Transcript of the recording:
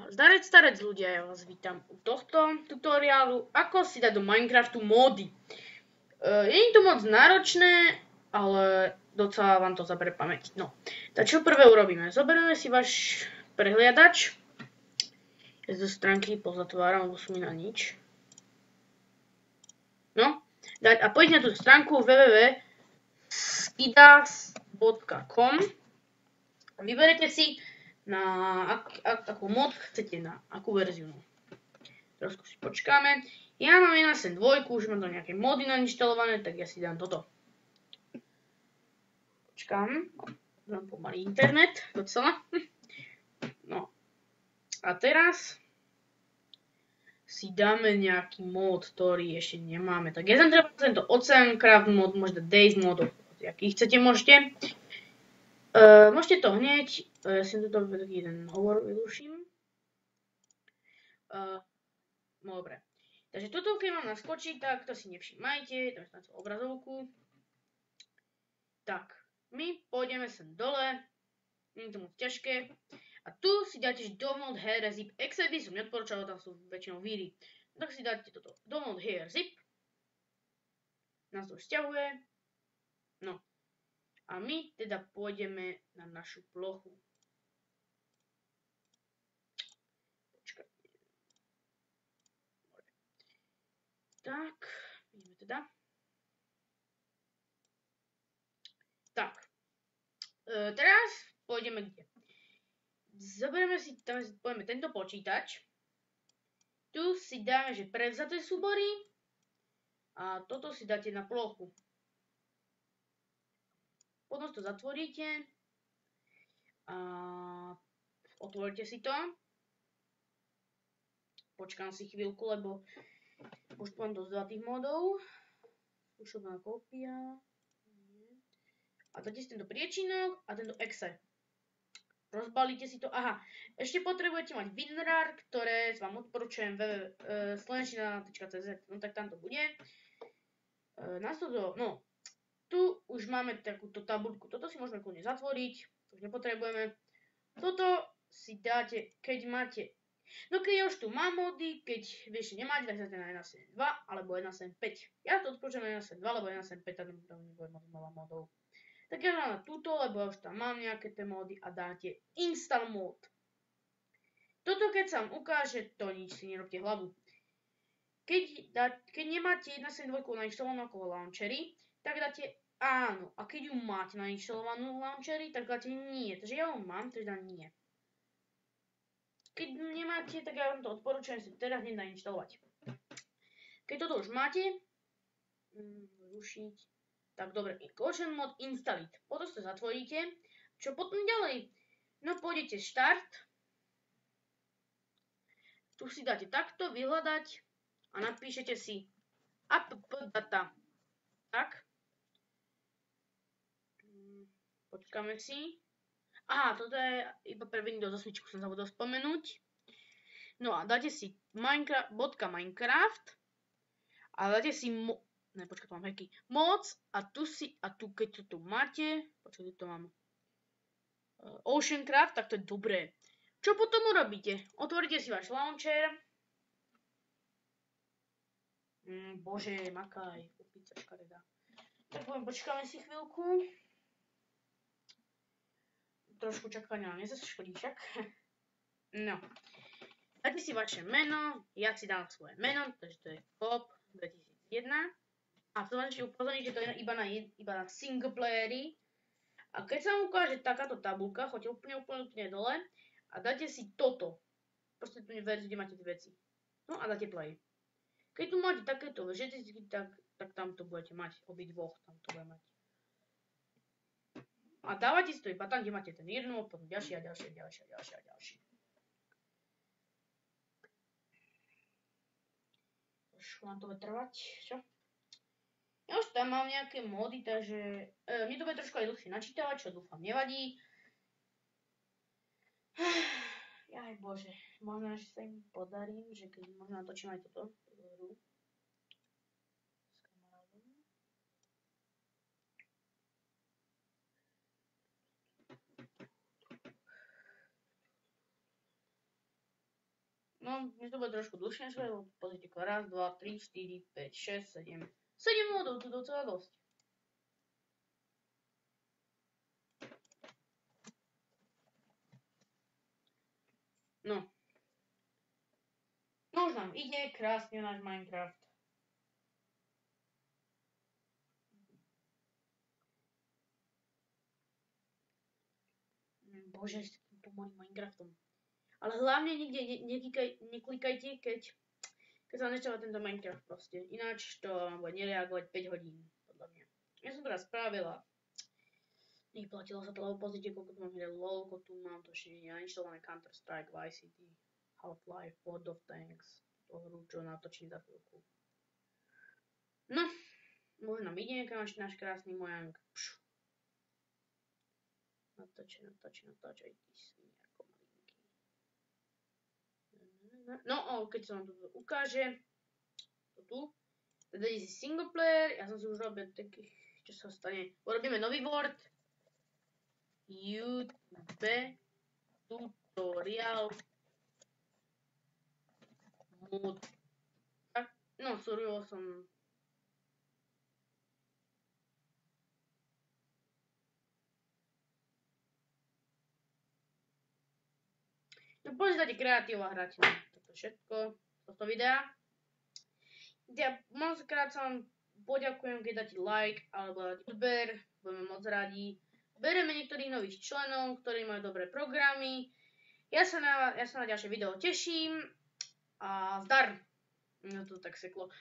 Zdarec starec ľudia, ja vás vítam u tohto tutoriálu, ako si dať do Minecraftu módy. Je to moc náročné, ale docela vám to zabere pamäť. No, tak čo prvé urobíme? Zoberieme si váš prehliadač. Zo stránky pozatváram, lebo sú mi na nič. No, a pôjdete na tú stránku www.skidas.com. Vyberete si na akú mod chcete, na akú verziu. Trošku si počkáme. Ja mám 1.7.2, už mám to nejaké mody nainštalované, tak ja si dám toto. Počkám, mám pomalý internet, docela. No. A teraz si dáme nejaký mod, ktorý ešte nemáme. Tak ja som treba tento Oceancraft mod, možno Days mod, aký chcete, môžete. Môžete to hneď, ja si tu taký jeden hovor vyluším. No dobre. Takže toto, keď mám naskočiť, tak to si nevšimajte, tam je obrazovku. Tak, my pôjdeme sem dole, nie je to moc ťažké. A tu si dáte download here zip. Excel by som neodporúčal, tam sú väčšinou víry. Tak si dáte toto download here zip. Nás to vzťahuje. No. A my teda pôjdeme na našu plochu. Počkajte. Tak, ideme teda. Tak. Teraz pôjdeme kde? Zoberieme si, tam pôjdeme tento počítač. Tu si dáme, že prevzaté súbory. A toto si dáte na plochu. Potom to zatvoríte a otvorite si to. Počkám si chvíľku, lebo už mám dosť tých modov. Skúšobná kópia. A dáte si tento priečinok a tento exe. Rozbalíte si to. Aha, ešte potrebujete mať WinRAR, ktoré vám odporúčujem slovenčina.cz. No tak tam to bude. No. Tu už máme takúto tabuľku. Toto si môžeme kľudne zatvoriť. To už nepotrebujeme. Toto si dáte, keď máte... No keď ja už tu mám mody, keď ešte nemáte, tak dáte na 1.7.2 alebo 1.7.5. Ja to odporúčam na 1.7.2 alebo 1.7.5, tam nebude moc veľa modov. Tak ja dám na túto, lebo ja už tam mám nejaké tie mody a dáte install mod. Toto keď sa vám ukáže, to nič si nerobte hlavu. Keď nemáte 1.7.2 nainštalovanú ako launchery, tak dáte áno. A keď ju máte nainštalovanú launchery, tak dáte nie. Takže ja ju mám, takže dám nie. Keď nemáte, tak ja vám to odporúčam si teraz hneď nainštalovať. Keď toto už máte, rušiť, tak dobre, Ocean mod install it. Potom to zatvoríte. Čo potom ďalej? No pôjdete štart. Tu si dáte takto, vyhľadať a napíšete si app data. Tak. Počkáme si. Aha, toto je iba pre Windows 8, som zabudol spomenúť. No a dáte si .minecraft a dáte si moc a tu keď to tu máte, počkajte, to mám Oceancraft, tak to je dobré. Čo potom urobíte? Otvoríte si váš launcher. Bože, makaj, opica škareda. Tak počkáme si chvíľku. Trošku čakania nám nezaškodí však. No. Dáte si vaše meno, ja si dám svoje meno, takže to je Pop 2001. A to vám ešte upozorniť, že to je iba na single playery. A keď sa vám ukáže takáto tabulka, choďte úplne dole a dáte si toto. Proste tu verziu, kde máte tie veci. No a dáte play. Keď tu máte takéto vežeticky, tak tam to budete mať, obidvoch tam to bude mať. A dávate si to iba tam, kde máte ten jednu, potom ďalšie a ďalšie. Trošku nám to bude trvať, čo? Ja už tam mám nejaké módy, takže mne to bude trošku aj dlhšie načítavať, čo dúfam nevadí. Jaj bože, možno, že sa im podarím, že keď možno natočím aj toto hru. No, mne to bude trošku dlhšie, lebo pozrite, 1, 2, 3, 4, 5, 6, 7. 7 bodov, to docela dosť. No. No už nám ide krásne náš Minecraft. Bože, s týmto mojim Minecraftom. Ale hlavne nikde neklikajte, keď sa nečala tento Minecraft proste. Ináč to bude nereagovať 5 hodín, podľa mňa. Ja som teraz spravila. Neplatilo sa to, lebo pozrite, koľko tu mám hier LOL, koľko tu mám, to ešte nie je nainštalované Counter-Strike, Vice City, Half-Life, World of Tanks, to hru, čo natočím za chvíľku. No, možno ide náš krásny mojang. Natoč, aj ty sviniarko malinký. No, keď sa vám to ukáže, to tu, teda je single player, ja som si už robil takých, čo sa stane, urobíme nový word, YouTube tutorial mod. No, survival som. No, poďte kreatív a hrať na toto všetko, toto videa. Ja moc krát sa vám poďakujem, keď dáte like alebo dáte odber, budeme moc radi. Bereme niektorých nových členov, ktorí majú dobré programy. Ja sa na ďalšie video teším a zdar. No to tak seklo.